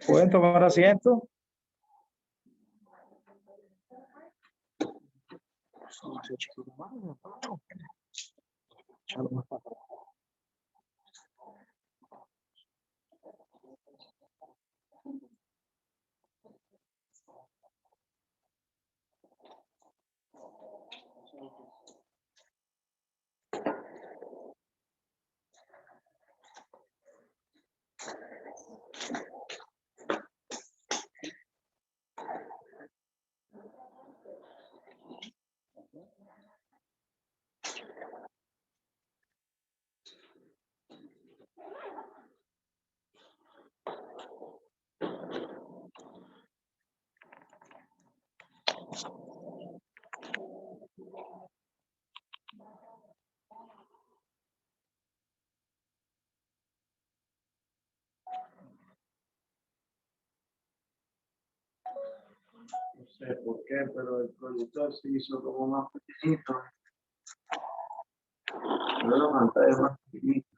¿Pueden tomar asiento? No sé por qué, pero el proyector se hizo como más pequeñito. Pero la pantalla es más pequeñita.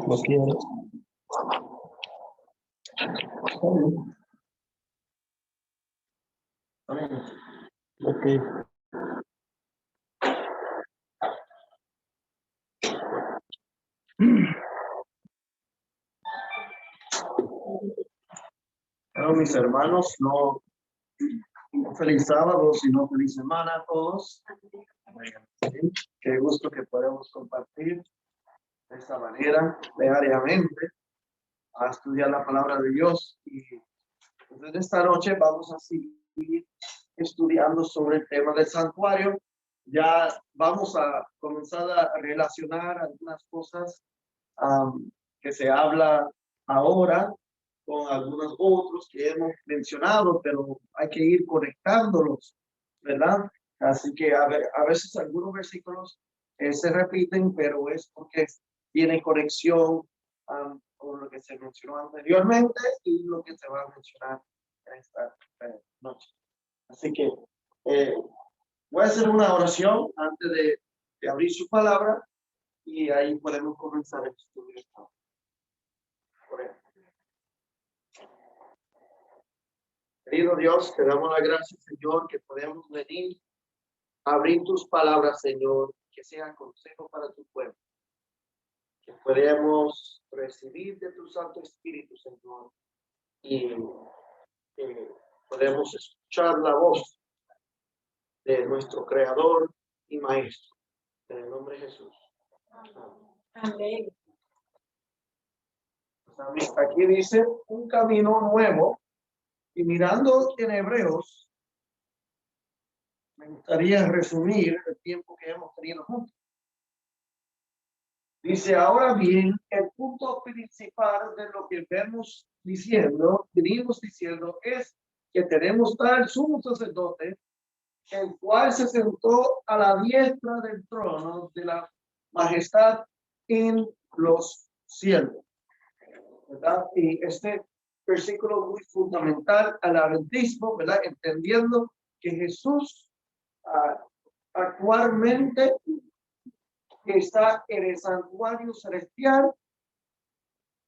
Lo quiero. Ok. Bueno, mis hermanos, no feliz sábado, sino feliz semana a todos. Qué gusto que podemos compartir de esta manera, diariamente, a estudiar la palabra de Dios. Y entonces esta noche vamos a seguir estudiando sobre el tema del santuario. Ya vamos a comenzar a relacionar algunas cosas que se habla ahora con algunos otros que hemos mencionado, pero hay que ir conectándolos, ¿verdad? Así que a veces algunos versículos se repiten, pero es porque tiene conexión con lo que se mencionó anteriormente y lo que se va a mencionar en esta noche. Así que voy a hacer una oración antes de abrir su palabra y ahí podemos comenzar el estudio. Querido Dios, te damos la gracia, Señor, que podemos venir a abrir tus palabras, Señor, que sea consejo para tu pueblo, que podamos recibir de tu Santo Espíritu, Señor, y que podemos escuchar la voz de nuestro Creador y Maestro. En el nombre de Jesús. Amén. Aquí dice un camino nuevo, y mirando en Hebreos, me gustaría resumir el tiempo que hemos tenido juntos. Dice, ahora bien, el punto principal de lo que venimos diciendo es que tenemos tal sumo sacerdote, el cual se sentó a la diestra del trono de la majestad en los cielos, ¿verdad? Y este versículo muy fundamental al adventismo, ¿verdad? Entendiendo que Jesús actualmente está en el santuario celestial,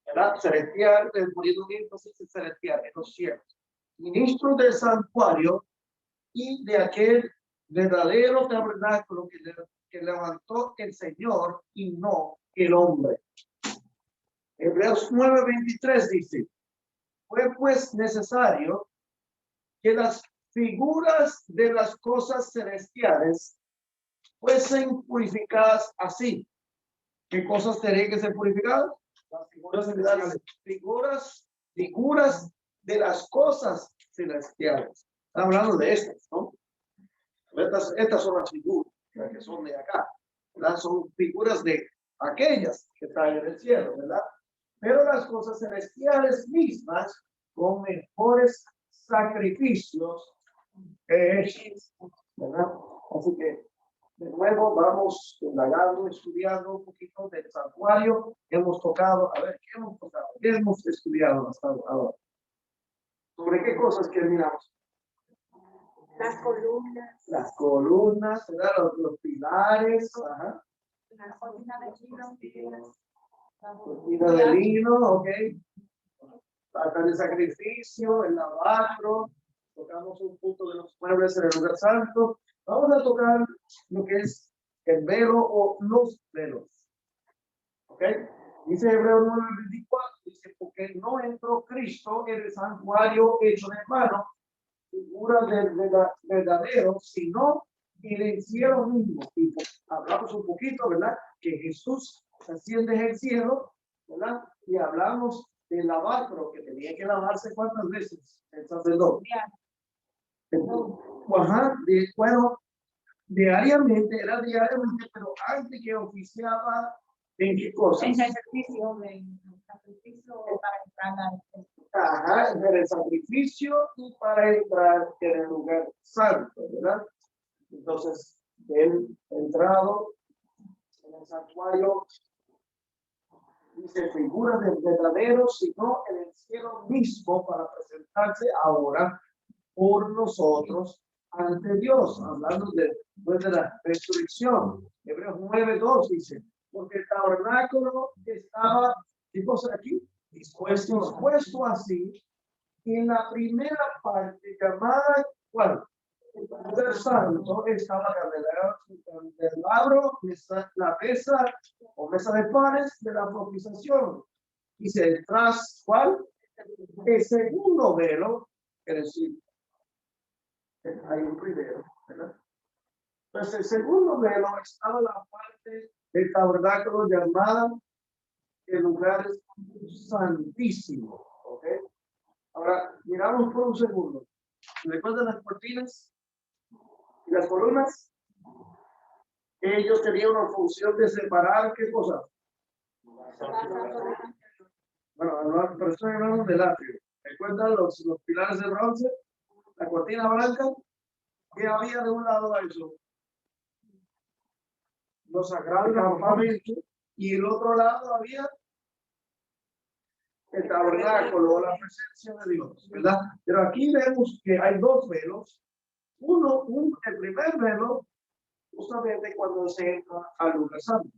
¿verdad? Celestial, poniendo un énfasis en celestial, en los cielos. Ministro del santuario y de aquel verdadero tabernáculo que levantó el Señor y no el hombre. Hebreos 9:23 dice, fue pues necesario que las figuras de las cosas celestiales fuesen purificadas así. ¿Qué cosas tenían que ser purificadas? Las figuras celestiales. Figuras de las cosas celestiales. Estamos hablando de estas, ¿no? Estas son las figuras que son de acá, ¿verdad? Son figuras de aquellas que están en el cielo, ¿verdad? Pero las cosas celestiales mismas con mejores sacrificios ¿verdad? Así que de nuevo vamos indagando, estudiando un poquito del santuario. Hemos tocado, a ver, ¿qué hemos tocado? ¿Qué hemos estudiado hasta ahora? ¿Sobre qué cosas que miramos? Las columnas. Las columnas, ¿verdad? Los pilares, ajá. La cortina de lino. Cortina de lino, ok. Altar de sacrificio, el lavacro. Tocamos un punto de los muebles en el lugar santo. Vamos a tocar lo que es el velo o los velos. ¿Ok? Dice Hebreos 9:24, dice, porque no entró Cristo en el santuario hecho de mano, figura del verdadero, sino en el cielo mismo. Y hablamos un poquito, ¿verdad? Que Jesús asciende en el cielo, ¿verdad? Y hablamos del lavacro, que tenía que lavarse ¿cuántas veces el sacerdote? Ajá, bueno, diariamente, era diariamente, pero antes que oficiaba, ¿en qué cosas? En sacrificio para entrar Ajá, en el sacrificio y para entrar en el lugar santo, ¿verdad? Entonces, él entrado en el santuario, dice figura del verdadero, sino en el cielo mismo para presentarse ahora por nosotros ante Dios, hablando después de la resurrección. Hebreos 9:2 dice, porque el tabernáculo estaba, ¿qué cosa aquí? Dispuesto así, en la primera parte llamada, ¿cuál? El lugar santo estaba candelabro, la mesa o mesa de panes de la propiciación. Dice, tras ¿cuál? El segundo velo, es decir, hay un primero, ¿verdad? Entonces, el segundo velo estaba en la parte del tabernáculo llamada el lugar santísimo, ¿ok? Ahora, miramos por un segundo. ¿Recuerdan las cortinas y las columnas? Ellos tenían una función de separar, ¿qué cosa? Bueno, pero estoy hablando del atrio. ¿Recuerdan los pilares de bronce? La cortina blanca. ¿Qué había de un lado a eso? Los sagrados campamentos. Y el otro lado había el tabernáculo, la presencia de Dios, ¿verdad? Pero aquí vemos que hay dos velos. El primer velo, justamente cuando se entra al lugar santo.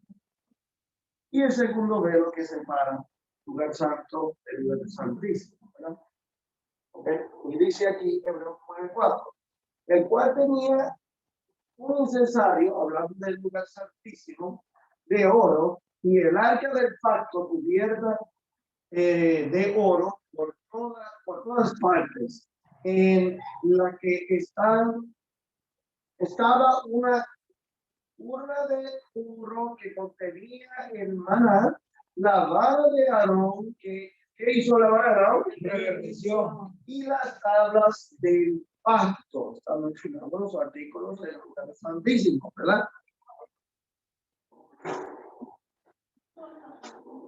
Y el segundo velo que separa el lugar santo del lugar santísimo, ¿verdad? ¿Okay? Y dice aquí, Hebreos 9:4, el cual tenía un incensario, hablando del lugar santísimo, de oro, y el arca del pacto cubierta de oro por todas partes, en la que estaba una urna de oro que contenía el maná, la vara de Aarón, que hizo la vara de Aarón, y las tablas del pacto. Están mencionando los artículos del lugar santísimo, ¿verdad?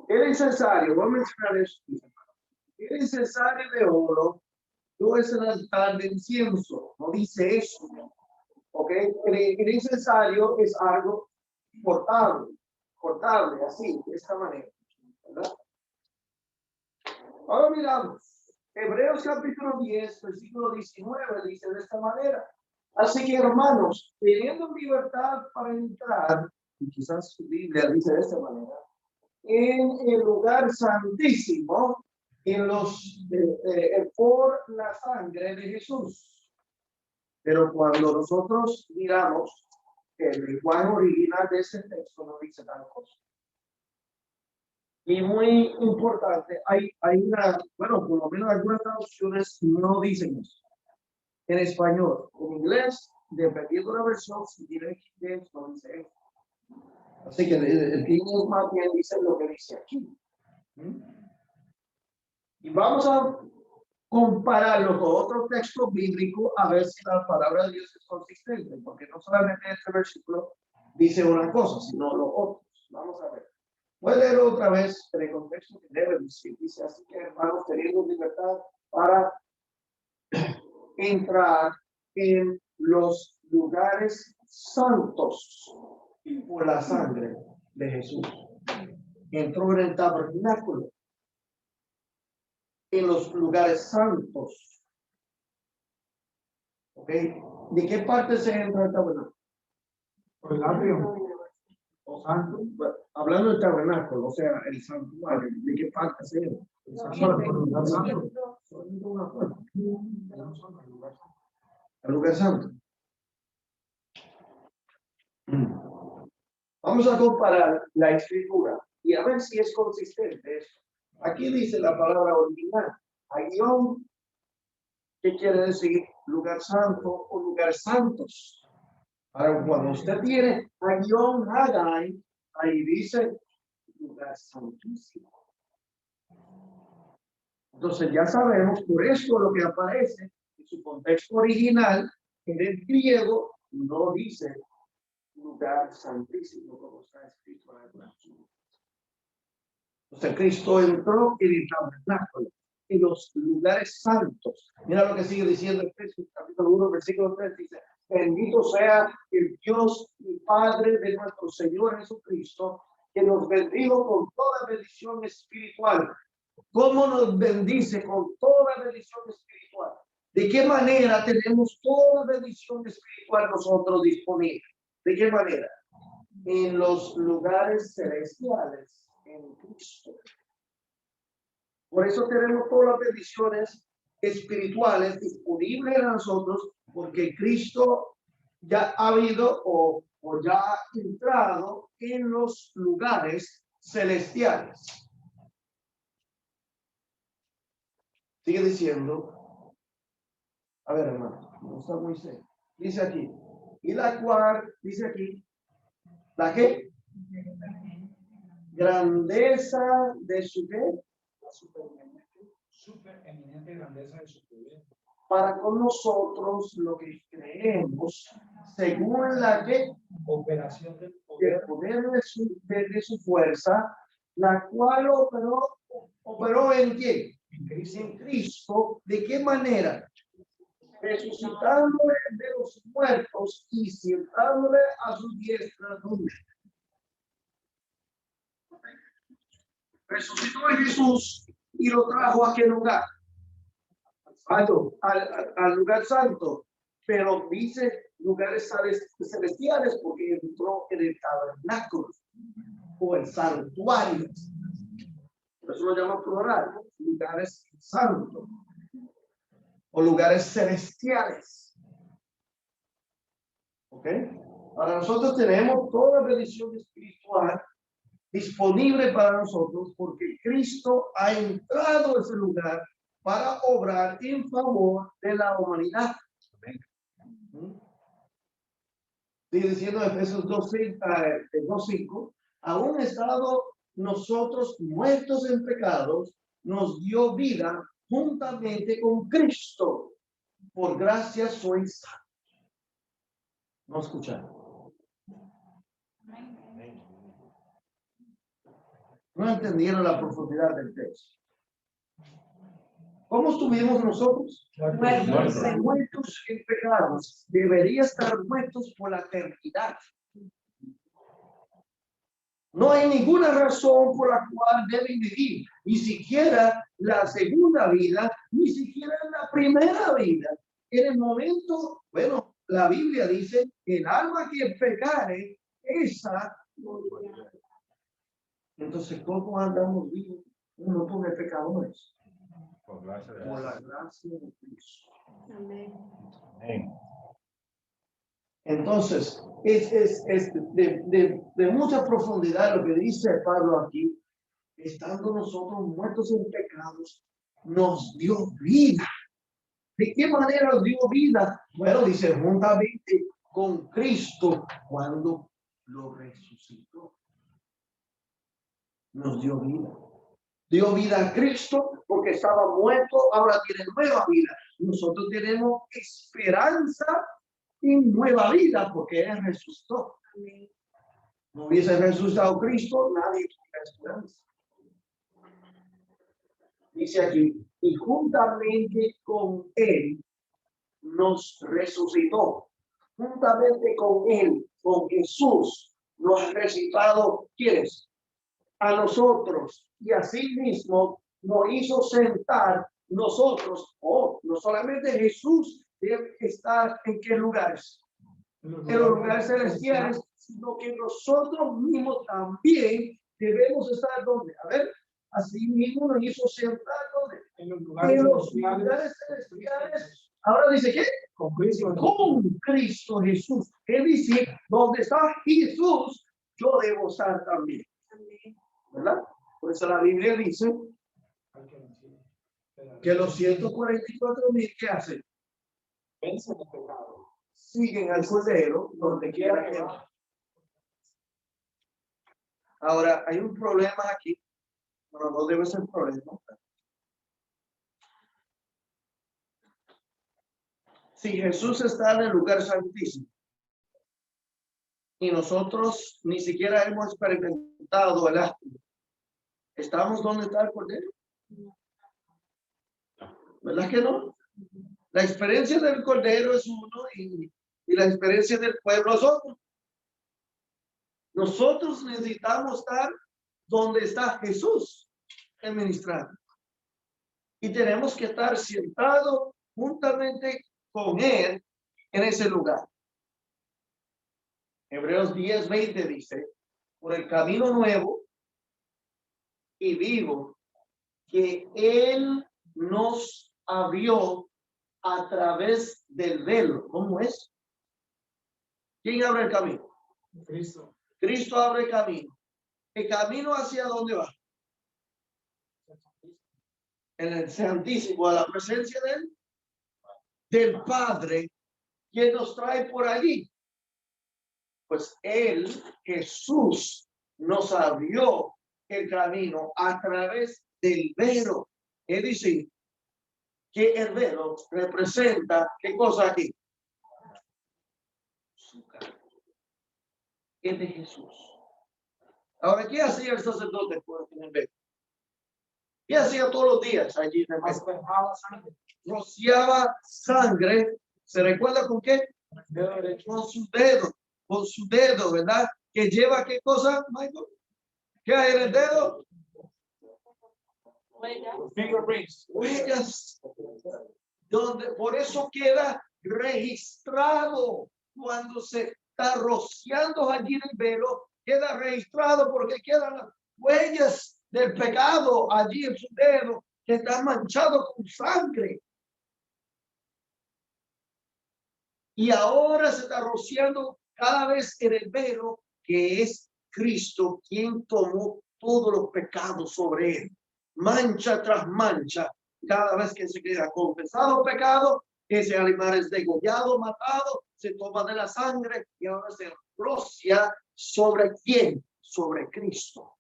El incensario, voy a mencionar eso. El incensario de oro no es el altar de incienso, no dice eso. ¿Ok? El incensario es algo portable, así, de esta manera, ¿verdad? Ahora miramos. Hebreos capítulo 10, versículo 19, dice de esta manera. Así que, hermanos, teniendo libertad para entrar, y quizás su Biblia dice de esta manera, en el lugar santísimo, por la sangre de Jesús. Pero cuando nosotros miramos el lenguaje original de ese texto, no dice tal cosa. Y muy importante, hay una, bueno, por lo menos algunas traducciones no dicen eso. En español, en inglés, dependiendo de la versión, si tiene que no dice eso. Así que el King James más bien dice lo que dice aquí. Y vamos a compararlo con otro texto bíblico a ver si la palabra de Dios es consistente, porque no solamente este versículo dice una cosa, sino los otros. Vamos a ver. Voy a leerlo otra vez en el contexto que debe decir. Dice, así que hermanos, teniendo libertad para entrar en los lugares santos por la sangre de Jesús. Entró en el tabernáculo, en los lugares santos ¿Ok? ¿De qué parte se entra el tabernáculo? Por el atrio. O santo. Bueno, hablando del tabernáculo, o sea, el santuario, ¿de qué parte se entra? El santo, por el lugar santo. Solamente una puerta. El lugar santo. Vamos a comparar la escritura y a ver si es consistente eso. Aquí dice la palabra original. Agión, ¿qué quiere decir? Lugar santo o lugares santos. Ahora, cuando usted tiene Agión Hagai, ahí dice lugar santísimo. Entonces ya sabemos, por eso lo que aparece en su contexto original, en el griego, no dice lugar santísimo como está escrito en la Biblia. O sea, Cristo entró en el tabernáculo, en los lugares santos. Mira lo que sigue diciendo el texto, capítulo 1, versículo 3, dice: bendito sea el Dios y Padre de nuestro Señor Jesucristo, que nos bendijo con toda bendición espiritual. ¿Cómo nos bendice con toda bendición espiritual? ¿De qué manera tenemos toda bendición espiritual nosotros disponible? ¿De qué manera? En los lugares celestiales, en Cristo. Por eso tenemos todas las bendiciones espirituales disponibles a nosotros, porque Cristo ya ha habido o ya ha entrado en los lugares celestiales. Sigue diciendo, a ver, hermano, no está muy serio. Dice aquí, y la cual, dice aquí, ¿la qué? Grandeza de su qué? Supereminente grandeza de su poder. Para con nosotros lo que creemos, según la que Operación del el poder. poder de su fuerza, la cual operó en quién? En Cristo. ¿De qué manera? Resucitándole de los muertos y sentándole a su diestra. Resucitó a Jesús y lo trajo a qué lugar? Al lugar santo, pero dice lugares celestiales porque entró en el tabernáculo o el santuario. Por eso lo llama plural, lugares santos o lugares celestiales. ¿Ok? Ahora nosotros tenemos toda bendición espiritual disponible para nosotros porque Cristo ha entrado a ese lugar para obrar en favor de la humanidad. Sigue diciendo Efesios 2:5, aún estado nosotros muertos en pecados, nos dio vida juntamente con Cristo. Por gracia sois salvos. No escucharon. No entendieron la profundidad del texto. ¿Cómo estuvimos nosotros? Muertos en pecados. Debería estar muertos por la eternidad. No hay ninguna razón por la cual deben vivir, ni siquiera la segunda vida, ni siquiera la primera vida. En el momento, bueno, la Biblia dice, el alma que pecare, esa morirá. Entonces, ¿cómo andamos vivos? No por pecadores. Por la gracia de Cristo. Amén. Entonces, es de mucha profundidad lo que dice Pablo aquí. Estando nosotros muertos en pecados, nos dio vida. ¿De qué manera nos dio vida? Bueno, dice, juntamente con Cristo, cuando lo resucitó, nos dio vida. Dio vida a Cristo porque estaba muerto, ahora tiene nueva vida. Nosotros tenemos esperanza y nueva vida porque Él resucitó. No hubiese resucitado Cristo, nadie tuviera esperanza. Dice aquí, y juntamente con Él nos resucitó. Juntamente con Él, con Jesús, nos ha resucitado, ¿quiénes? A nosotros, y así mismo nos hizo sentar nosotros, no solamente Jesús debe estar en qué lugares. En los lugares celestiales, sino que nosotros mismos también debemos estar donde. A ver, así mismo nos hizo sentar donde. En los En los lugares lugares celestiales. Ahora dice ¿qué? con Cristo. Con Cristo Jesús. Es decir, donde está Jesús, yo debo estar también. ¿Verdad? Por eso la Biblia dice que los 144,000 ¿qué hacen? Vencen el pecado. Siguen al Cordero donde quiera que va. Ahora, hay un problema aquí. Bueno, no debe ser problema. Si Jesús está en el lugar santísimo y nosotros ni siquiera hemos experimentado el acto, ¿estamos donde está el Cordero? ¿Verdad que no? La experiencia del Cordero es uno y la experiencia del pueblo es otro. Nosotros necesitamos estar donde está Jesús administrando. Y tenemos que estar sentados juntamente con Él en ese lugar. Hebreos 10:20 dice, por el camino nuevo y vivo que Él nos abrió a través del velo. ¿Cómo es? ¿Quién abre el camino? Cristo. Cristo abre el camino. ¿El camino hacia dónde va? En el Santísimo, a la presencia de Él, del Padre, quien nos trae por allí. Pues Él, Jesús, nos abrió el camino a través del velo. Es decir, que el velo representa, ¿qué cosa aquí? Su carne. Es de Jesús. Ahora, ¿qué hacía el sacerdote por el velo? ¿Qué hacía todos los días allí en el velo? Rociaba sangre. ¿Se recuerda con qué? Con su dedo, ¿verdad? Que lleva qué cosa, Michael? ¿Qué hay en el dedo? Fingerprints. Huellas. Por eso queda registrado cuando se está rociando allí en el velo, queda registrado porque quedan las huellas del pecado allí en su dedo que está manchado con sangre. Y ahora se está rociando cada vez en el velo que es Cristo quien tomó todos los pecados sobre él, mancha tras mancha. Cada vez que se queda confesado pecado, ese animal es degollado, matado, se toma de la sangre y ahora se rocia sobre quién, sobre Cristo.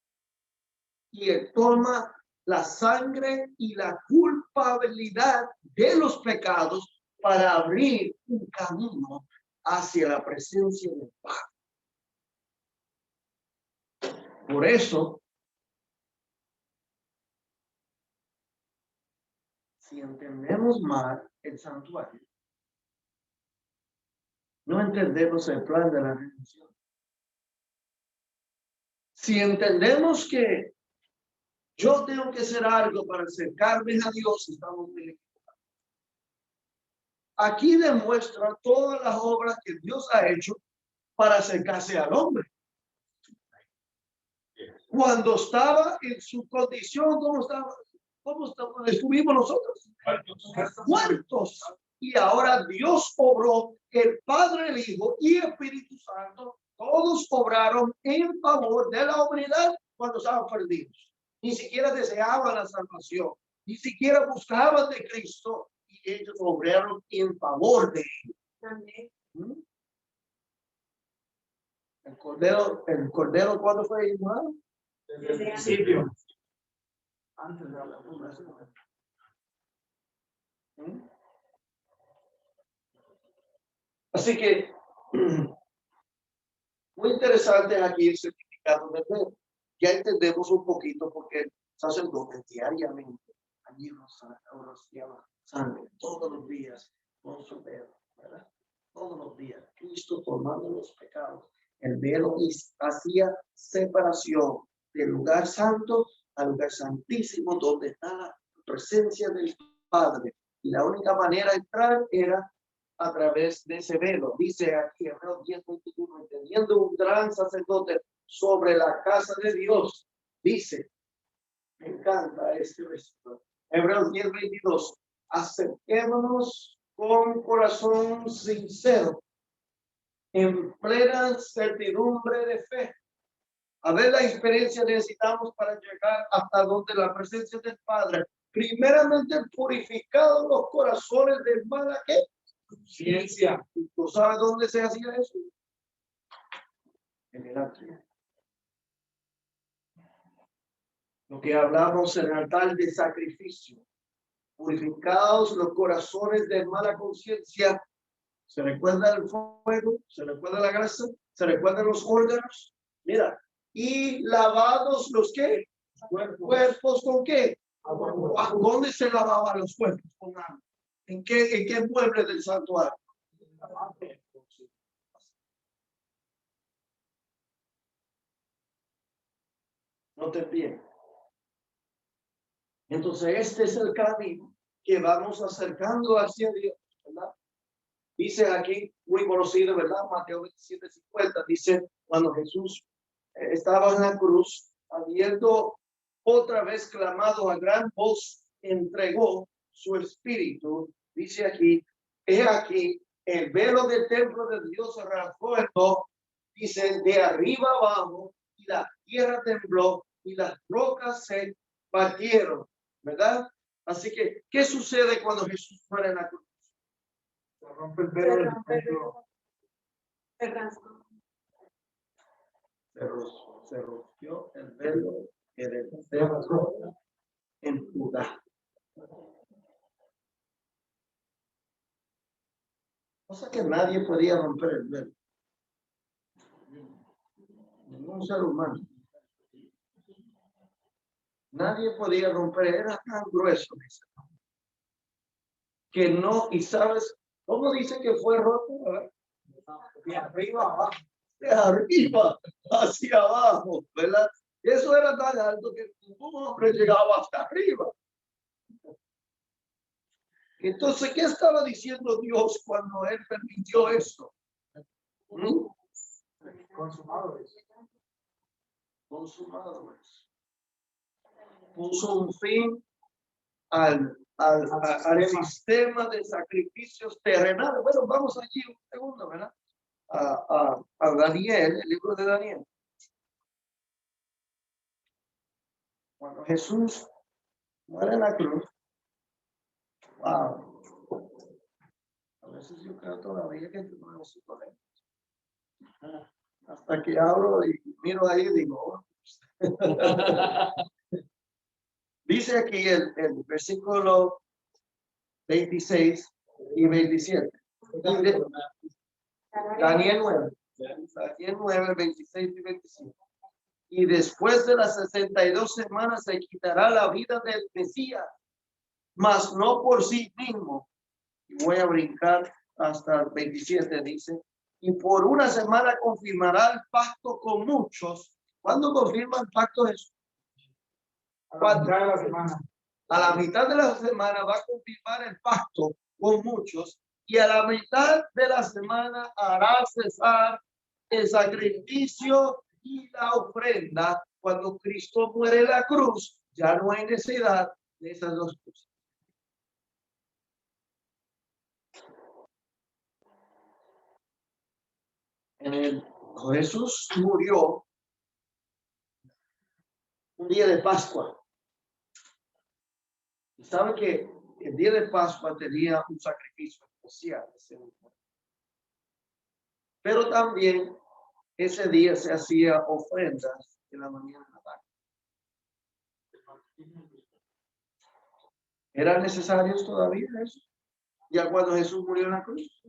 Y él toma la sangre y la culpabilidad de los pecados para abrir un camino hacia la presencia del Padre. Por eso, si entendemos mal el santuario, no entendemos el plan de la redención. Si entendemos que yo tengo que hacer algo para acercarme a Dios, estamos bien. Aquí demuestra todas las obras que Dios ha hecho para acercarse al hombre. Cuando estaba en su condición, ¿cómo estuvimos nosotros? Muertos. Y ahora Dios obró, el Padre, el Hijo y el Espíritu Santo, todos obraron en favor de la humanidad cuando estaban perdidos. Ni siquiera deseaban la salvación, ni siquiera buscaban de Cristo. Y ellos obraron en favor de él. Amén. El cordero, ¿cuándo fue inmolado? Desde el principio. Antes de la fundación. Así que muy interesante aquí el significado del velo. Ya entendemos un poquito porque el sacerdote diariamente allí rociaba sangre todos los días con su dedo, ¿verdad? Todos los días. Cristo tomando los pecados. El velo hacía separación del lugar santo al lugar santísimo donde está la presencia del Padre. Y la única manera de entrar era a través de ese velo. Dice aquí, Hebreos 10:21, teniendo un gran sacerdote sobre la casa de Dios, dice, me encanta este versículo, Hebreos 10:22, acerquémonos con corazón sincero, en plena certidumbre de fe. A ver la experiencia necesitamos para llegar hasta donde la presencia del Padre. Primeramente purificados los corazones del mala que Ciencia. ¿Tú sabes dónde se hacía eso? En el atrio. Lo que hablamos en el altar de sacrificio. Purificados los corazones de mala conciencia. ¿Se recuerda el fuego? ¿Se recuerda la grasa? ¿Se recuerdan los órganos? Mira. Y lavados los ¿qué? Cuerpos ¿con qué? ¿Dónde se lavaban los cuerpos? Con agua. ¿En qué mueble del santuario? Noten bien. Entonces, este es el camino que vamos acercando hacia Dios, ¿verdad? Dice aquí, muy conocido, ¿verdad? Mateo 27:50, dice, cuando Jesús estaba en la cruz, habiendo otra vez clamado a gran voz, entregó su espíritu, dice aquí, he aquí, el velo del templo de Dios se rasgó en dos, dice, de arriba abajo, y la tierra tembló, y las rocas se partieron, ¿verdad? Así que, ¿qué sucede cuando Jesús muere en la cruz? Se rompe el velo del templo. Se rompió el velo que del templo en Judá. Cosa que nadie podía romper el velo. Ningún ser humano. Nadie podía romper, era tan grueso que no, y sabes, ¿cómo dice que fue roto? De arriba abajo. De arriba hacia abajo, ¿verdad? Eso era tan alto que ningún hombre llegaba hasta arriba. Entonces, ¿qué estaba diciendo Dios cuando Él permitió esto? Consumado es. Consumado es. Puso un fin al sistema de sacrificios terrenales. Bueno, vamos allí un segundo, ¿verdad? A Daniel, el libro de Daniel. Cuando Jesús muere en la cruz, wow. A veces yo creo todavía que no es su problema. Hasta que hablo y miro ahí y digo, oh. Dice aquí el versículo 26 y 27. Daniel 9. Daniel 9, 26 y 27. Y después de las 62 semanas se quitará la vida del Mesías, mas no por sí mismo. Y voy a brincar hasta el 27, dice. Y por una semana confirmará el pacto con muchos. ¿Cuándo confirma el pacto Jesús? A la mitad de la semana va a confirmar el pacto con muchos y a la mitad de la semana hará cesar el sacrificio y la ofrenda. Cuando Cristo muere en la cruz, ya no hay necesidad de esas dos cosas. Jesús murió un día de Pascua. Y sabe que el día de Pascua tenía un sacrificio especial. Pero también ese día se hacía ofrendas en la mañana de la tarde. ¿Eran necesarios todavía eso? Ya cuando Jesús murió en la cruz.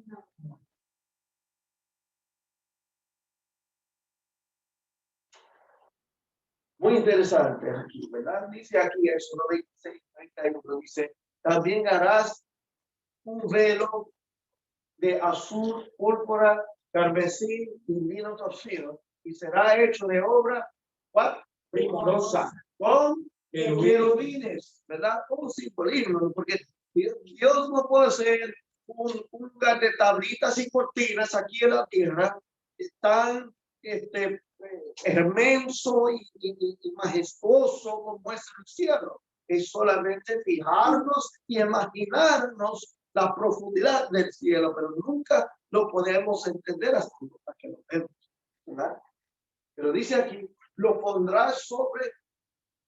Muy interesante aquí, ¿verdad? Dice aquí eso, 26:31, dice, también harás un velo de azul, púrpura, carmesí y lino torcido, y será hecho de obra, ¿cuál? Primorosa. Con querubines, ¿verdad? Como simbolismo, porque Dios no puede ser un lugar de tablitas y cortinas aquí en la tierra, tan hermoso y majestuoso como es el cielo. Es solamente fijarnos y imaginarnos la profundidad del cielo, pero nunca lo podemos entender hasta que lo vemos, ¿verdad? Pero dice aquí, lo pondrás sobre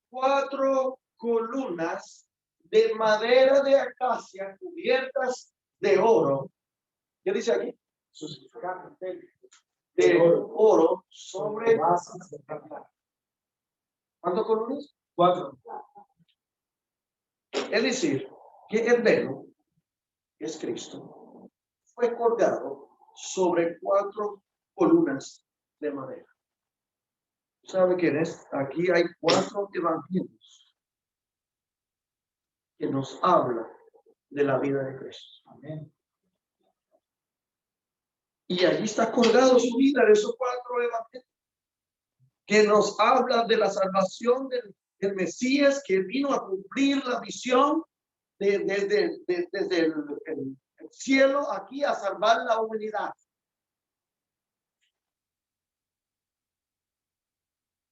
4 columnas de madera de acacia cubiertas de oro. ¿Qué dice aquí? De oro sobre ¿cuántas columnas? 4. Es decir, que el velo, que es Cristo, fue colgado sobre 4 columnas de madera. ¿Sabe quién es? Aquí hay 4 evangelios que nos hablan de la vida de Cristo. Amén. Y allí está colgado su vida de esos 4 evangelios que nos habla de la salvación del Mesías que vino a cumplir la visión desde el cielo aquí a salvar la humanidad.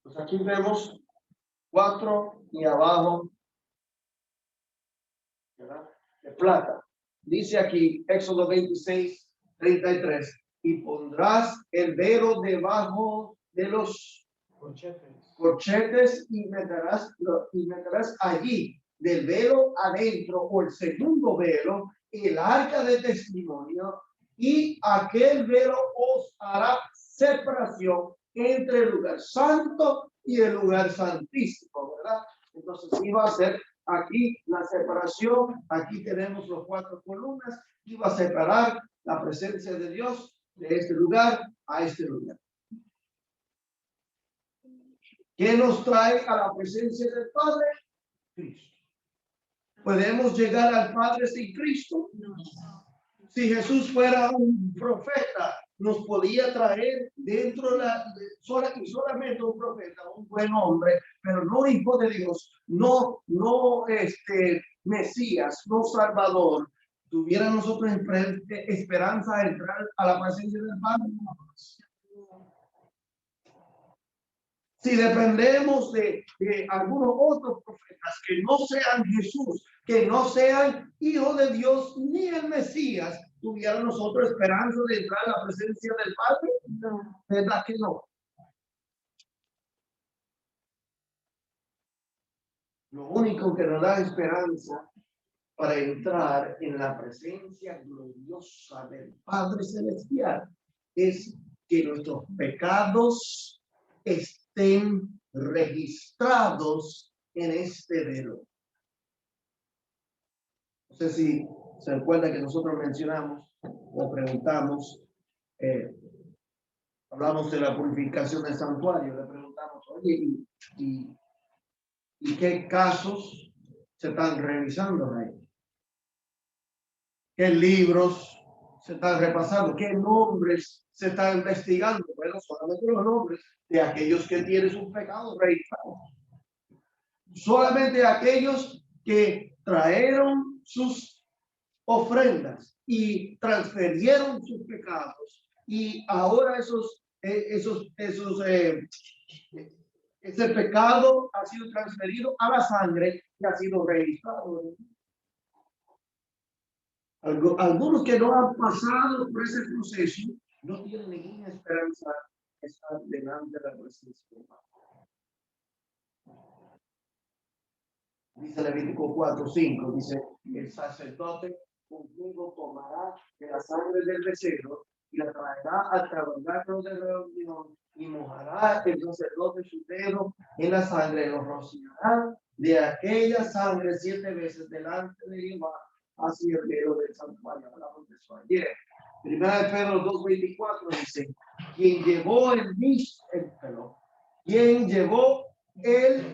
Pues aquí vemos 4 y abajo, ¿verdad? De plata. Dice aquí, Éxodo 26, 33, y pondrás el velo debajo de los corchetes y meterás allí del velo adentro o el segundo velo el arca de testimonio, y aquel velo os hará separación entre el lugar santo y el lugar santísimo, ¿verdad? Entonces iba a ser aquí la separación. Aquí tenemos los 4 columnas, iba a separar la presencia de Dios de este lugar a este lugar. ¿Qué nos trae a la presencia del Padre? Cristo. ¿Podemos llegar al Padre sin Cristo? No. Si Jesús fuera un profeta, nos podía traer dentro solamente un profeta, un buen hombre, pero no hijo de Dios, no Mesías, no Salvador. ¿Tuviera nosotros esperanza de entrar a la presencia del Padre? Si dependemos de algunos otros profetas que no sean Jesús, que no sean hijo de Dios ni el Mesías, ¿tuviera nosotros esperanza de entrar a la presencia del Padre? No. ¿Verdad que no? Lo único que nos da esperanza para entrar en la presencia gloriosa del Padre Celestial es que nuestros pecados estén registrados en este velo. No sé si se recuerda que nosotros mencionamos o preguntamos, hablamos de la purificación del santuario, le preguntamos, oye, ¿y qué casos se están revisando ahí? ¿Qué libros se están repasando? ¿Qué nombres se están investigando? Bueno, solamente los nombres de aquellos que tienen sus pecados registrados. Solamente aquellos que trajeron sus ofrendas y transferieron sus pecados, y ahora ese pecado ha sido transferido a la sangre y ha sido registrado. Algunos que no han pasado por ese proceso no tienen ninguna esperanza de estar delante de la presencia de Dios. Dice Levítico 4:5, dice, el sacerdote contigo tomará de la sangre del becerro y la traerá al tabernáculo de reunión, y mojará el sacerdote su dedo en la sangre, lo rociará de aquella sangre 7 veces delante de Jehová hacia el velo del santuario. Hablamos de eso ayer. Primera de Pedro 2:24 dice, quien llevó el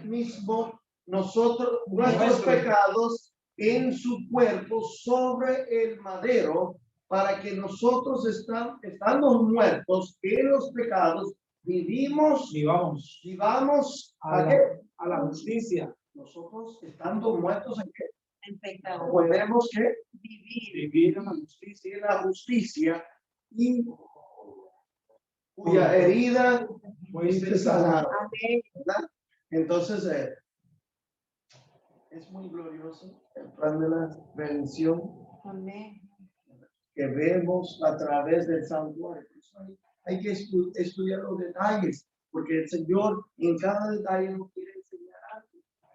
mismo nuestros pecados en su cuerpo sobre el madero, para que nosotros estando muertos en los pecados, vivamos a la justicia. Nosotros estando muertos en qué? En pecado. podemos que Vivir. vivir en la justicia y cuya herida fuiste sanado. Amén. ¿Verdad? Entonces, es muy glorioso el plan de la redención Amén. que vemos a través del santuario. Hay que estudiar los detalles, porque el Señor en cada detalle nos quiere enseñar algo.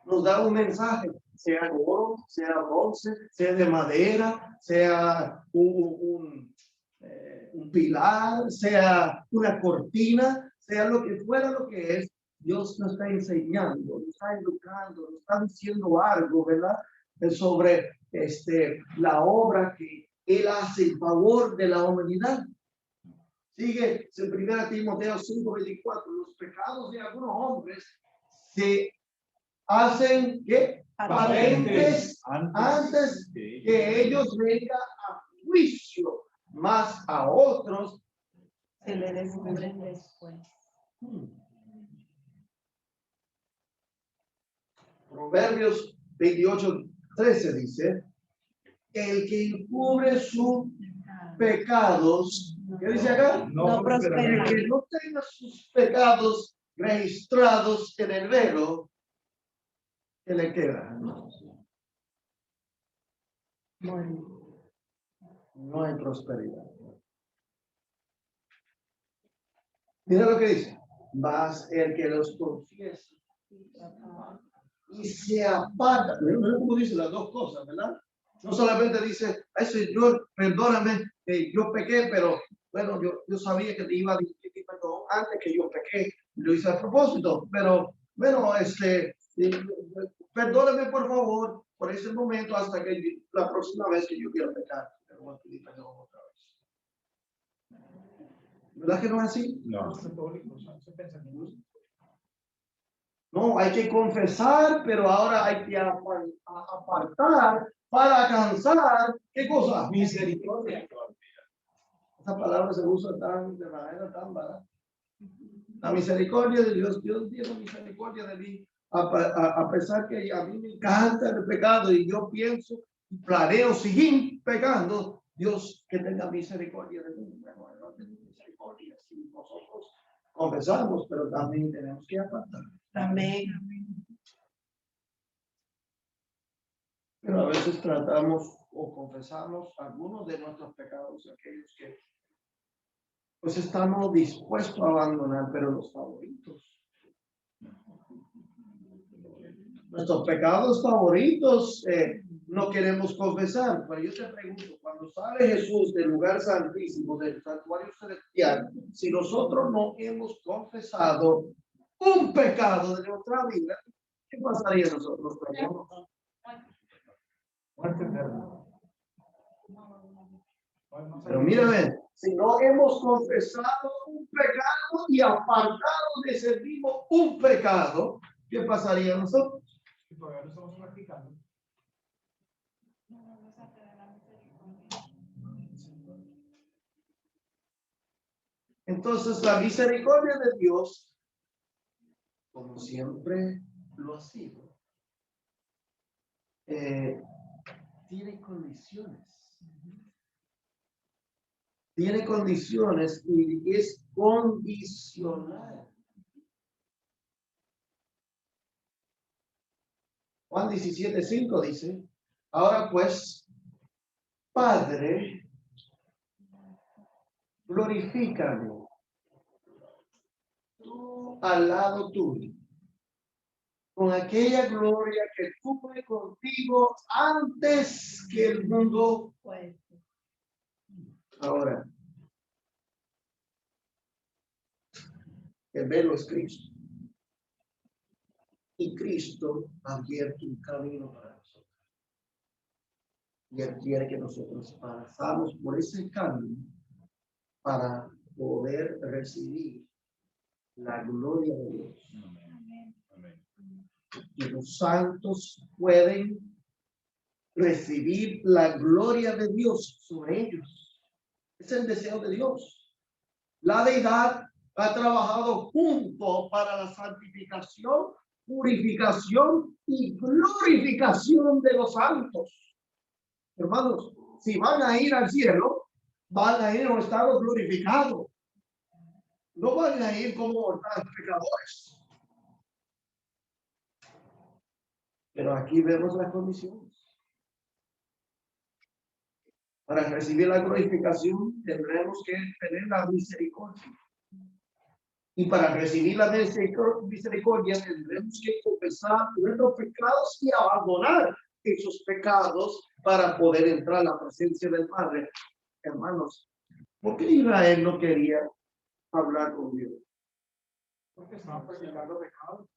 Nos da un mensaje, sea oro, sea bronce, sea de madera, sea un pilar, sea una cortina, sea lo que fuera lo que es. Dios nos está enseñando, nos está educando, nos está diciendo algo, ¿verdad? Sobre la obra que Él hace en favor de la humanidad. Sigue en 1 Timoteo 5:24, los pecados de algunos hombres se hacen ¿qué? Patentes antes que ellos vengan a juicio, más a otros Se le descubren después. Proverbios 28:13 dice, el que encubre sus pecados, ¿qué dice acá? No prosperará. El que no tenga sus pecados registrados en el velo, ¿qué le queda? No hay prosperidad. Mira lo que dice. Mas el que los confiesa y se aparta. Mira cómo dice las dos cosas, ¿verdad? No solamente dice, ay Señor, perdóname, yo pequé, pero bueno, yo sabía que te iba a decir perdón antes que yo pequé, lo hice a propósito, pero bueno, perdóname por favor por ese momento hasta que la próxima vez que yo quiera pecar, te voy a pedir perdón otra vez. ¿Verdad que no es así? No. Los católicos son ese pensamiento. No, hay que confesar, pero ahora hay que apartar para alcanzar, ¿qué cosa? Misericordia. Esa palabra se usa de manera tan barata. La misericordia de Dios, Dios tiene misericordia de mí, a pesar que a mí me encanta el pecado y yo pienso, planeo seguir pecando, Dios que tenga misericordia de mí. Bueno, no tengo misericordia si nosotros confesamos, pero también tenemos que apartar. Amén. Pero a veces tratamos o confesamos algunos de nuestros pecados, aquellos que pues estamos dispuestos a abandonar, pero los favoritos. Nuestros pecados favoritos no queremos confesar. Pero yo te pregunto, cuando sale Jesús del lugar santísimo, del santuario celestial, si nosotros no hemos confesado un pecado de nuestra vida, ¿qué pasaría a nosotros? Muerte eterna. Pero mírame, si no hemos confesado un pecado y apartado de ese mismo un pecado, ¿qué pasaría a nosotros? Que todavía lo estamos practicando. Entonces, la misericordia de Dios, como siempre lo ha sido, tiene condiciones. Tiene condiciones y es condicional. Juan 17:5 dice, ahora pues, Padre, glorifícame tú al lado tuyo, con aquella gloria que tuve contigo antes que el mundo. Ahora, el velo es Cristo. Y Cristo ha abierto un camino para nosotros. Y Él quiere que nosotros pasamos por ese camino para poder recibir la gloria de Dios. Y los santos pueden recibir la gloria de Dios sobre ellos. Es el deseo de Dios. La deidad ha trabajado junto para la santificación purificación y glorificación de los santos. Hermanos, si van a ir al cielo, van a ir en un estado glorificado. No van a ir como pecadores. Pero aquí vemos las condiciones. Para recibir la glorificación tendremos que tener la misericordia. Y para recibir la misericordia tendremos que confesar nuestros pecados y abandonar esos pecados para poder entrar a la presencia del Padre. Hermanos, ¿por qué Israel no quería hablar con Dios? Porque estaban practicando pecado.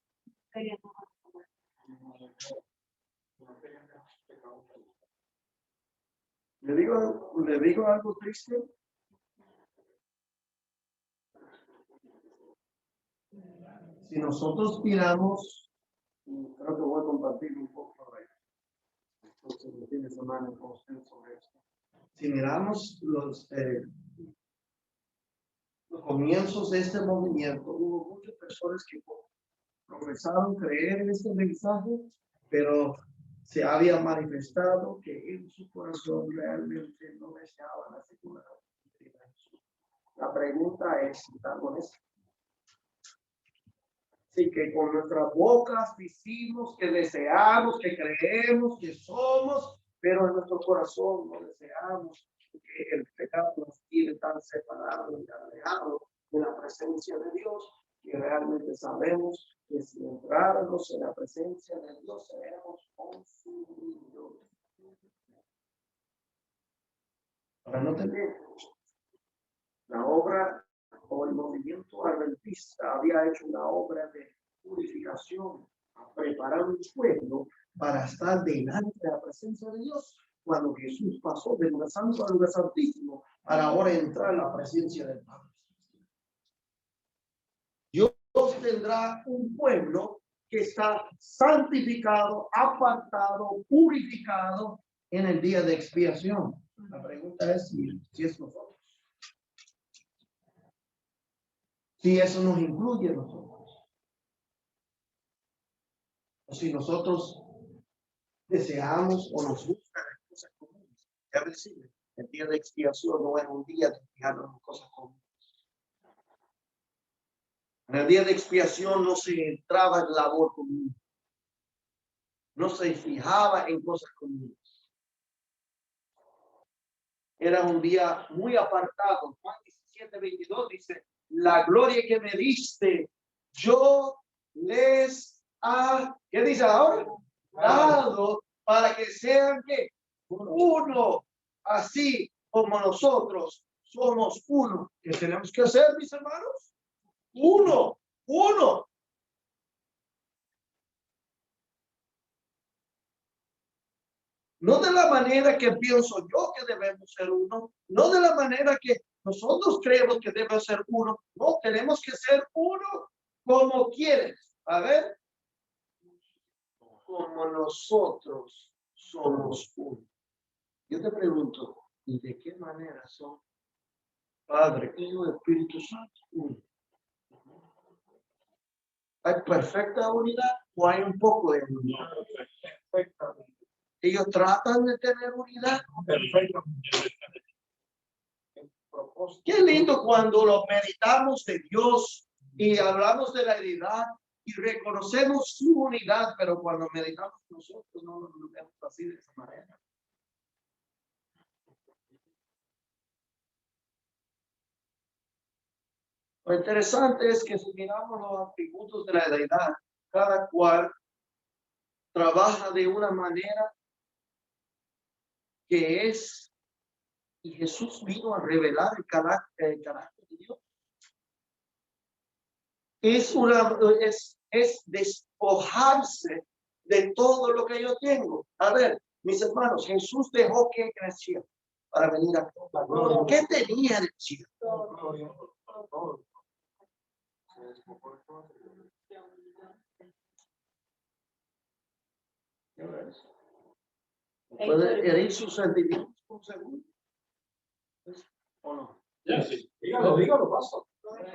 Le digo algo triste. Si nosotros miramos, creo que voy a compartir un poco de fin de semana con ustedes sobre esto. Si miramos los comienzos de este movimiento, hubo muchas personas que profesaron creer en este mensaje, pero se había manifestado que en su corazón realmente no deseaban la secularidad. La pregunta es, ¿están honestos? Así que con nuestras bocas decimos que deseamos, que creemos, que somos, pero en nuestro corazón no deseamos, que el pecado nos tiene tan separados y alejados de la presencia de Dios, que realmente sabemos que si entráramos en la presencia de Dios seremos consumidos. Para no tener la obra o el movimiento adventista había hecho una obra de purificación, preparar un pueblo para estar delante de la presencia de Dios. Cuando Jesús pasó del lugar santo al lugar santísimo para ahora entrar en la presencia del Padre. Dios tendrá un pueblo que está santificado, apartado, purificado en el día de expiación. La pregunta es si es nosotros. Si eso nos incluye a nosotros. O si nosotros deseamos o nos gustan las cosas comunes. Ya decir, el día de expiación no es un día de fijarnos en cosas comunes. En el día de expiación no se entraba en labor común. No se fijaba en cosas comunes. Era un día muy apartado. Juan 17:22 dice, la gloria que me diste, yo les ¿qué dice ahora? Dado para que sean que uno, así como nosotros somos uno. ¿Qué tenemos que hacer, mis hermanos? Uno. No de la manera que pienso yo que debemos ser uno, no de la manera que nosotros creemos que debe ser uno, no, tenemos que ser uno como quieres. A ver, como nosotros somos uno. Yo te pregunto, ¿y de qué manera son Padre, Hijo y Espíritu Santo uno? ¿Hay perfecta unidad o hay un poco de unidad? Perfectamente. Ellos tratan de tener unidad. Perfecto. Qué lindo cuando lo meditamos de Dios y hablamos de la unidad y reconocemos su unidad, pero cuando meditamos nosotros no lo vemos así de esa manera. Lo interesante es que si miramos los atributos de la deidad, cada cual trabaja de una manera que es, y Jesús vino a revelar el carácter de Dios. Es despojarse de todo lo que yo tengo. A ver, mis hermanos, Jesús dejó que creciera para venir a toda. ¿Qué tenía de cielo? ¿Puede herir sus sentimientos por un segundo? ¿O no? Sí. Dígalo, pastor.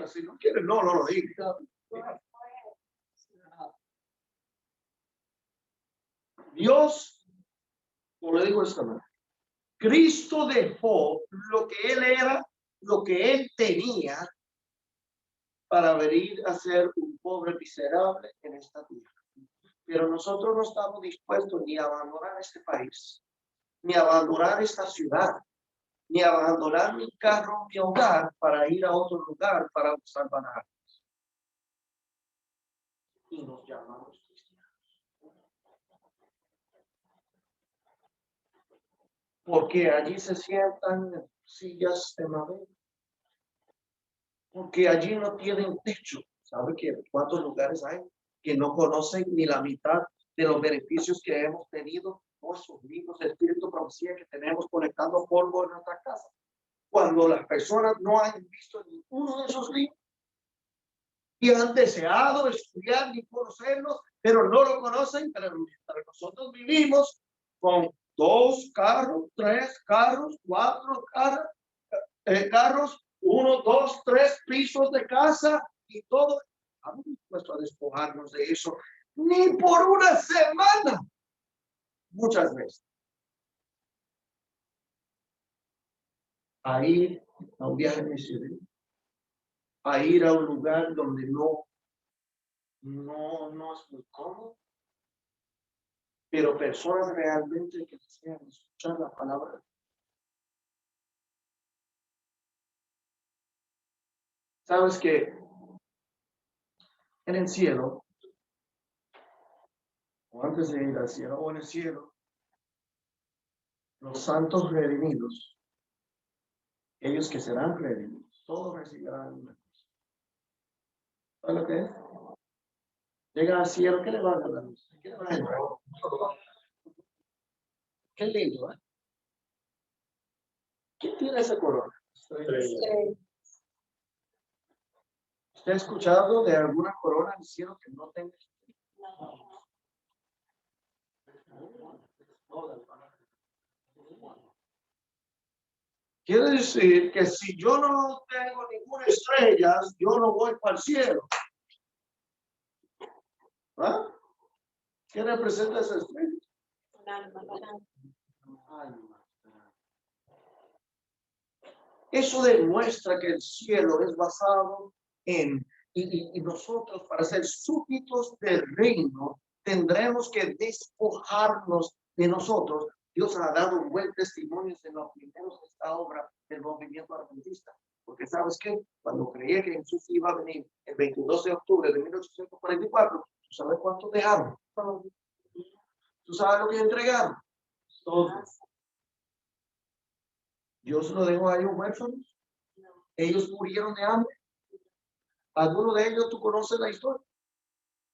Si no quiere, no lo diga. Dios, como le digo de esta manera, Cristo dejó lo que Él era, lo que Él tenía, para venir a ser un pobre miserable en esta tierra. Pero nosotros no estamos dispuestos ni a abandonar este país, ni a abandonar esta ciudad, ni a abandonar mi carro, mi hogar, para ir a otro lugar para salvar a alguien. Y nos llamamos cristianos. Porque allí se sientan en sillas de madera. Porque allí no tienen techo. ¿Sabe que cuántos lugares hay que no conocen ni la mitad de los beneficios que hemos tenido por sus libros de espíritu profecía que tenemos conectando polvo en nuestra casa? Cuando las personas no han visto ninguno de esos libros y han deseado estudiar y conocerlos, pero no lo conocen, pero mientras nosotros vivimos con 2 carros, 3 carros, 4 carros, 1, 2, 3 pisos de casa y todo, estamos dispuestos a despojarnos de eso, ni por una semana, muchas veces. A ir a un viaje misionero, a ir a un lugar donde no es muy cómodo, pero personas realmente que desean escuchar la palabra. Sabes que en el cielo, o antes de ir al cielo, o en el cielo, los santos redimidos, ellos que serán redimidos, todos recibirán una cosa. ¿Sabes lo que es? Llega al cielo, ¿qué le van a dar? ¿Qué le van a dar? Qué lindo, ¿eh? ¿Quién tiene esa corona? ¿Usted ha escuchado de alguna corona en el cielo que no tenga? Quiere decir que si yo no tengo ninguna estrella, yo no voy para el cielo. ¿Ah? ¿Qué representa esa estrella? Eso demuestra que el cielo es basado en, y nosotros para ser súbditos del reino tendremos que despojarnos de nosotros. Dios ha dado un buen testimonio en los primeros de esta obra del movimiento adventista. Porque sabes que cuando creía que Jesús iba a venir el 22 de octubre de 1844, ¿tú sabes cuánto dejaron? ¿Tú sabes lo que entregaron? Todos. Dios lo dejó a ellos huérfanos. Ellos murieron de hambre. ¿Alguno de ellos tú conoces la historia?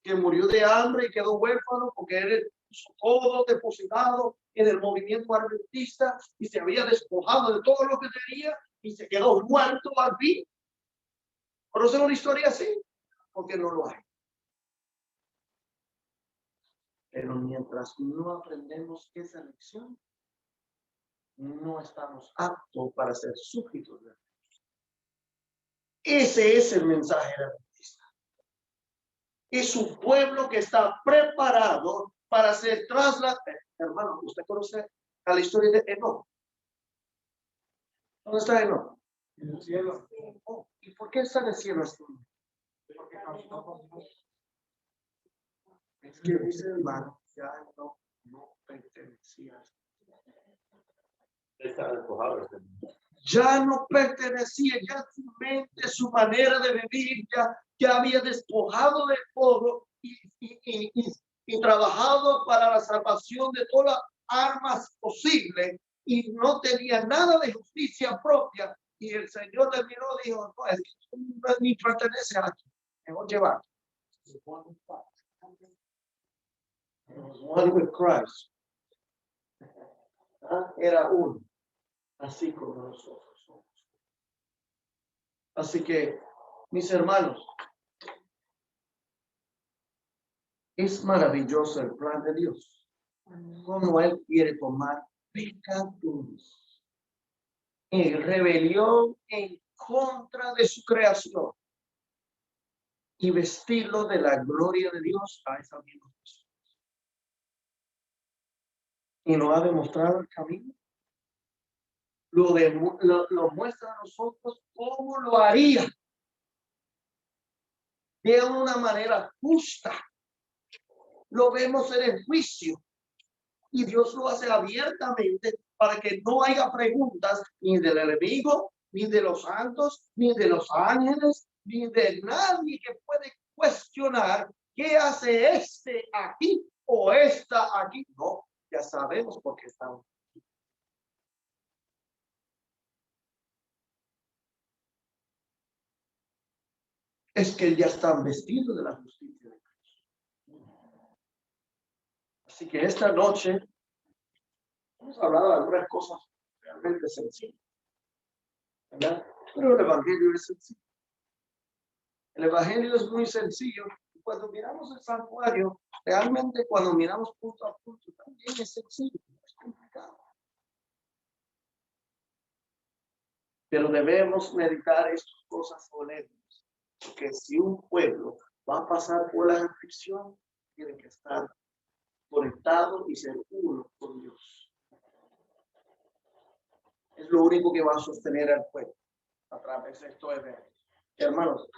Que murió de hambre y quedó huérfano porque él todo depositado en el movimiento adventista y se había despojado de todo lo que tenía y se quedó muerto al fin. ¿Conocen una historia así? Porque no lo hay. Pero mientras no aprendemos esa lección, no estamos aptos para ser súbditos de Dios. Ese es el mensaje adventista. Es un pueblo que está preparado para ser trasladado. Hermano, ¿usted conoce a la historia de Enoch? ¿Dónde está Enoch? En el cielo. Oh, ¿y por qué está en el cielo? Porque caminó con Dios. Es que dice hermano, ya no pertenecía. Está despojado. Ya no pertenecía, ya su mente, su manera de vivir, ya había despojado de todo y trabajado para la salvación de todas las armas posibles y no tenía nada de justicia propia. Y el Señor le miró y dijo, no, es que no ni pertenece a aquí, mejor llevar. One with Christ. Era uno, así como nosotros somos. Así que, mis hermanos, es maravilloso el plan de Dios. Como Él quiere tomar pecadores en rebelión en contra de su creación y vestirlo de la gloria de Dios a esa misma persona. y nos ha demostrado el camino. Lo muestra a nosotros cómo lo haría de una manera justa. Lo vemos en el juicio y Dios lo hace abiertamente para que no haya preguntas ni del enemigo, ni de los santos, ni de los ángeles, ni de nadie que puede cuestionar qué hace este aquí o esta aquí. No, ya sabemos por qué estamos. Es que ya están vestidos de la justicia de Cristo. Así que esta noche hemos hablado de algunas cosas realmente sencillas, ¿verdad? Pero el evangelio es sencillo. El evangelio es muy sencillo. Cuando miramos el santuario, realmente cuando miramos punto a punto, también es sencillo, no es complicado. Pero debemos meditar estas cosas solemnes. Que si un pueblo va a pasar por la aflicción, tiene que estar conectado y ser uno con Dios. Es lo único que va a sostener al pueblo a través de estos eventos. Hermanos,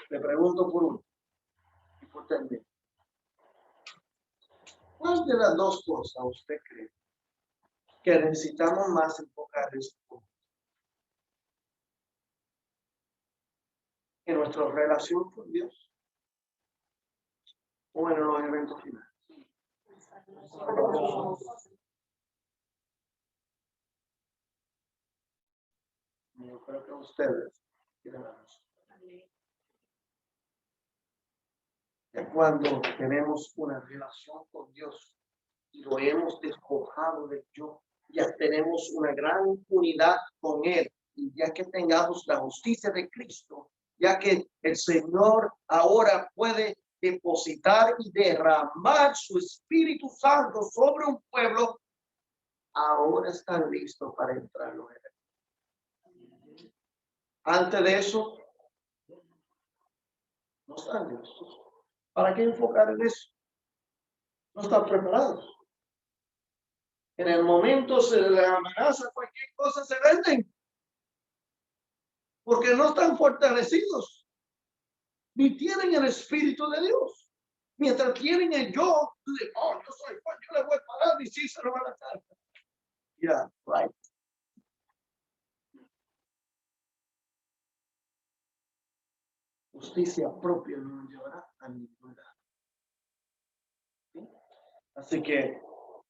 le pregunto por uno y por terminar. ¿Cuál de las dos cosas usted cree que necesitamos más enfocar esto? ¿En nuestra relación con Dios o en los eventos finales? Yo creo que ustedes tienen la razón. Que cuando tenemos una relación con Dios y lo hemos despojado del yo, ya tenemos una gran unidad con Él, y ya que tengamos la justicia de Cristo, ya que el Señor ahora puede depositar y derramar su Espíritu Santo sobre un pueblo, ahora están listos para entrar en los eventos. Antes de eso, no están listos. ¿Para qué enfocar en eso? No están preparados. En el momento se les amenaza cualquier cosa, se venden. Porque no están fortalecidos. Ni tienen el Espíritu de Dios. Mientras tienen el yo, yo soy Juan, yo le voy a parar y sí se lo van a dar. Yeah, right. Justicia propia no nos llevará a ningún lado. ¿Sí? Así que,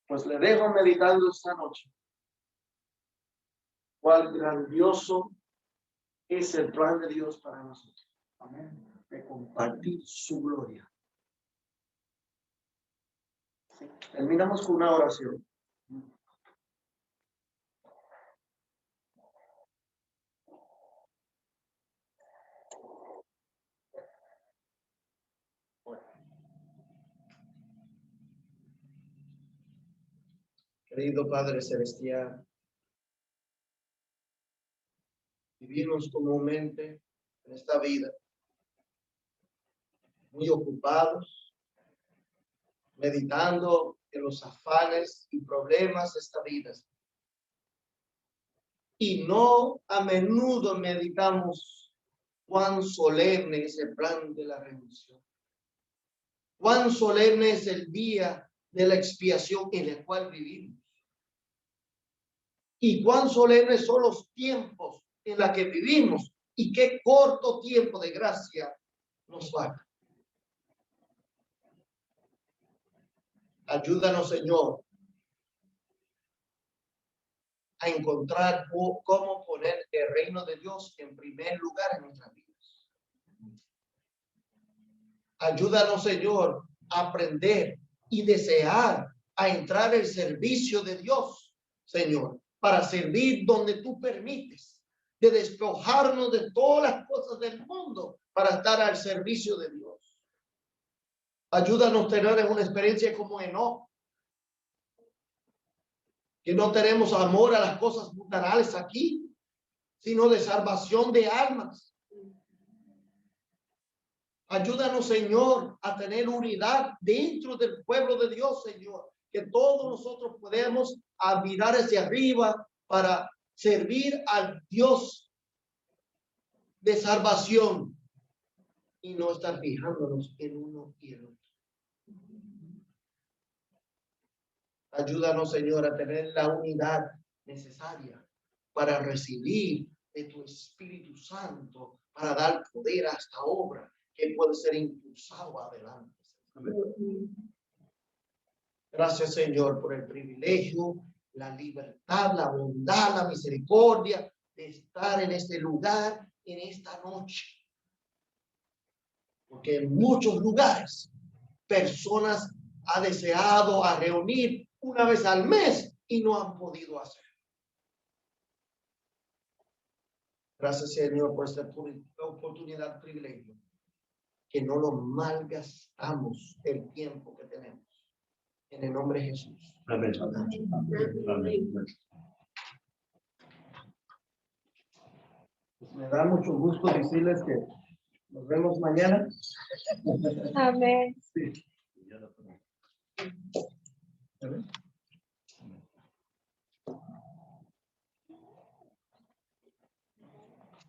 pues le dejo meditando esta noche. Cuál grandioso es el plan de Dios para nosotros. Amén. De compartir su gloria. ¿Sí? Terminamos con una oración. Querido Padre Celestial, vivimos comúnmente en esta vida muy ocupados, meditando en los afanes y problemas de esta vida. Y no a menudo meditamos cuán solemne es el plan de la redención. Cuán solemne es el día de la expiación en el cual vivimos. Y cuán solemnes son los tiempos en los que vivimos y qué corto tiempo de gracia nos falta. Ayúdanos, Señor, a encontrar cómo poner el reino de Dios en primer lugar en nuestras vidas. Ayúdanos, Señor, a aprender y desear a entrar al servicio de Dios, Señor, para servir donde tú permites, de despojarnos de todas las cosas del mundo para estar al servicio de Dios. Ayúdanos a tener una experiencia como Enoc, que no tenemos amor a las cosas mundanales aquí, sino de salvación de almas. Ayúdanos, Señor, a tener unidad dentro del pueblo de Dios, Señor, que todos nosotros podemos mirar hacia arriba para servir al Dios de salvación y no estar fijándonos en uno y el otro. Ayúdanos, Señor, a tener la unidad necesaria para recibir de tu Espíritu Santo, para dar poder a esta obra que puede ser impulsado adelante. Gracias, Señor, por el privilegio, la libertad, la bondad, la misericordia de estar en este lugar, en esta noche. Porque en muchos lugares, personas han deseado a reunir una vez al mes y no han podido hacer. Gracias, Señor, por esta oportunidad, privilegio. Que no lo malgastamos el tiempo que tenemos. En el nombre de Jesús. Amén. Pues me da mucho gusto decirles que nos vemos mañana. Amén. Sí.